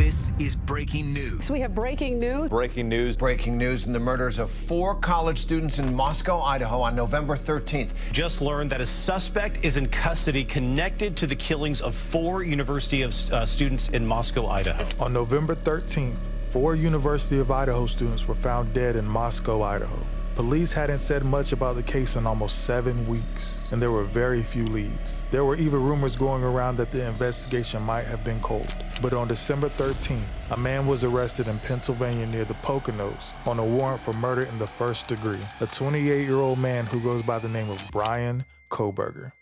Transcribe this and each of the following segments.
This is breaking news. So we have breaking news. Breaking news. Breaking news in the murders of 4 college students in Moscow, Idaho on November 13th. Just learned that a suspect is in custody connected to the killings of 4 University of students in Moscow, Idaho. On November 13th, 4 University of Idaho students were found dead in Moscow, Idaho. Police hadn't said much about the case in almost 7 weeks, and there were very few leads. There were even rumors going around that the investigation might have been cold. But on December 13th, a man was arrested in Pennsylvania near the Poconos on a warrant for murder in the first degree, a 28-year-old man who goes by the name of Bryan Kohberger.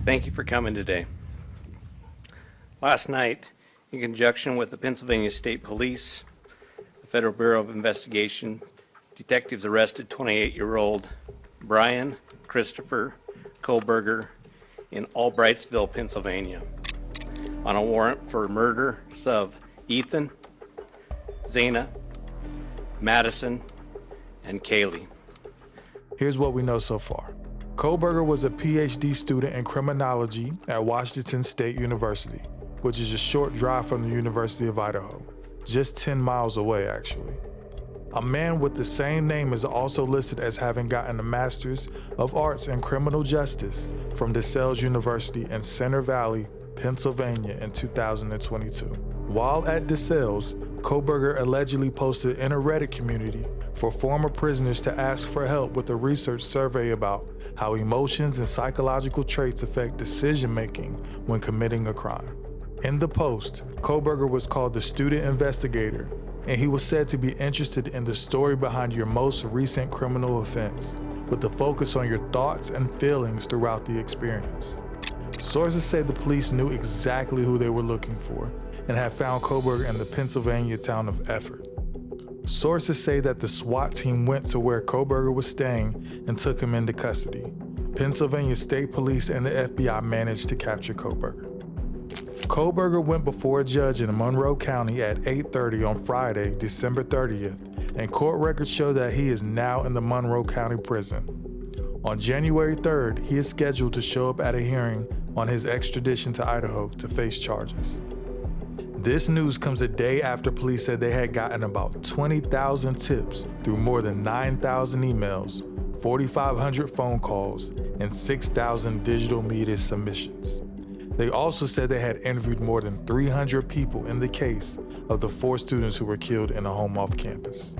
Thank you for coming today. Last night, in conjunction with the Pennsylvania State Police, the Federal Bureau of Investigation, detectives arrested 28-year-old Bryan Christopher Kohberger in Albrightsville, Pennsylvania, on a warrant for murders of Ethan, Xana, Madison, and Kaylee. Here's what we know so far. Kohberger was a PhD student in criminology at Washington State University, which is a short drive from the University of Idaho, just 10 miles away actually. A man with the same name is also listed as having gotten a Master's of Arts in Criminal Justice from DeSales University in Center Valley, Pennsylvania in 2022. While at DeSales, Kohberger allegedly posted in a Reddit community for former prisoners to ask for help with a research survey about how emotions and psychological traits affect decision-making when committing a crime. In the post, Kohberger was called the student investigator, and he was said to be interested in the story behind your most recent criminal offense, with the focus on your thoughts and feelings throughout the experience. Sources say the police knew exactly who they were looking for and had found Kohberger in the Pennsylvania town of Effort. Sources say that the SWAT team went to where Kohberger was staying and took him into custody. Pennsylvania State Police and the FBI managed to capture Kohberger. Kohberger went before a judge in Monroe County at 8:30 on Friday, December 30th, and court records show that he is now in the Monroe County prison. On January 3rd, he is scheduled to show up at a hearing on his extradition to Idaho to face charges. This news comes a day after police said they had gotten about 20,000 tips through more than 9,000 emails, 4,500 phone calls, and 6,000 digital media submissions. They also said they had interviewed more than 300 people in the case of the 4 students who were killed in a home off campus.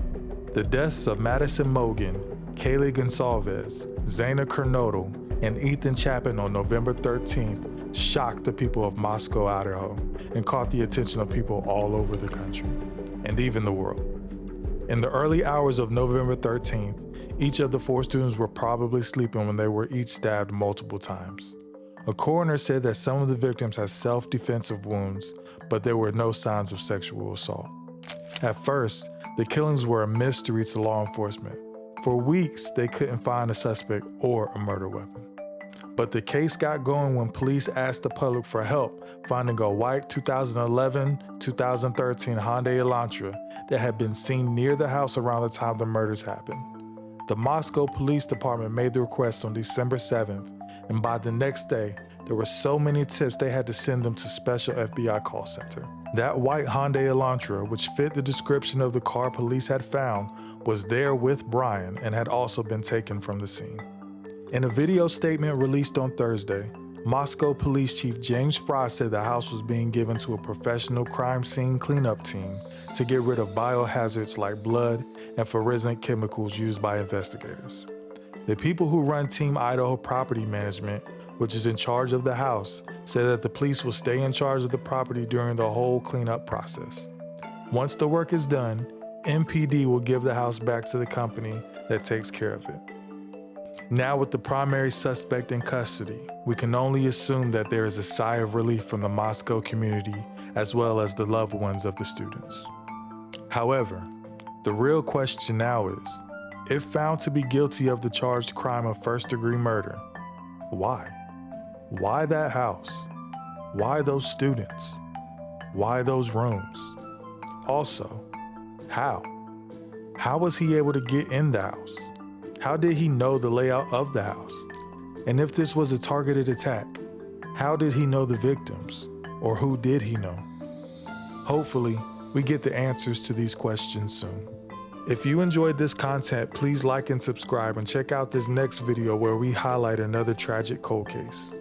The deaths of Madison Mogen, Kaylee Goncalves, Xana Kernodle, and Ethan Chapin on November 13th shocked the people of Moscow, Idaho, and caught the attention of people all over the country, and even the world. In the early hours of November 13th, each of the 4 students were probably sleeping when they were each stabbed multiple times. A coroner said that some of the victims had self-defensive wounds, but there were no signs of sexual assault. At first, the killings were a mystery to law enforcement. For weeks, they couldn't find a suspect or a murder weapon. But the case got going when police asked the public for help finding a white 2011-2013 Hyundai Elantra that had been seen near the house around the time the murders happened. The Moscow Police Department made the request on December 7th, and by the next day, there were so many tips they had to send them to special FBI call center. That white Hyundai Elantra, which fit the description of the car police had found, was there with Bryan and had also been taken from the scene. In a video statement released on Thursday, Moscow Police Chief James Fry said the house was being given to a professional crime scene cleanup team to get rid of biohazards like blood and forensic chemicals used by investigators. The people who run Team Idaho Property Management, which is in charge of the house, said that the police will stay in charge of the property during the whole cleanup process. Once the work is done, MPD will give the house back to the company that takes care of it. Now with the primary suspect in custody, we can only assume that there is a sigh of relief from the Moscow community as well as the loved ones of the students. However, the real question now is, if found to be guilty of the charged crime of first-degree murder, why? Why that house? Why those students? Why those rooms? Also, how? How was he able to get in the house? How did he know the layout of the house? And if this was a targeted attack, How did he know the victims? Or who did he know? Hopefully, we get the answers to these questions soon. If you enjoyed this content, please like and subscribe and check out this next video where we highlight another tragic cold case.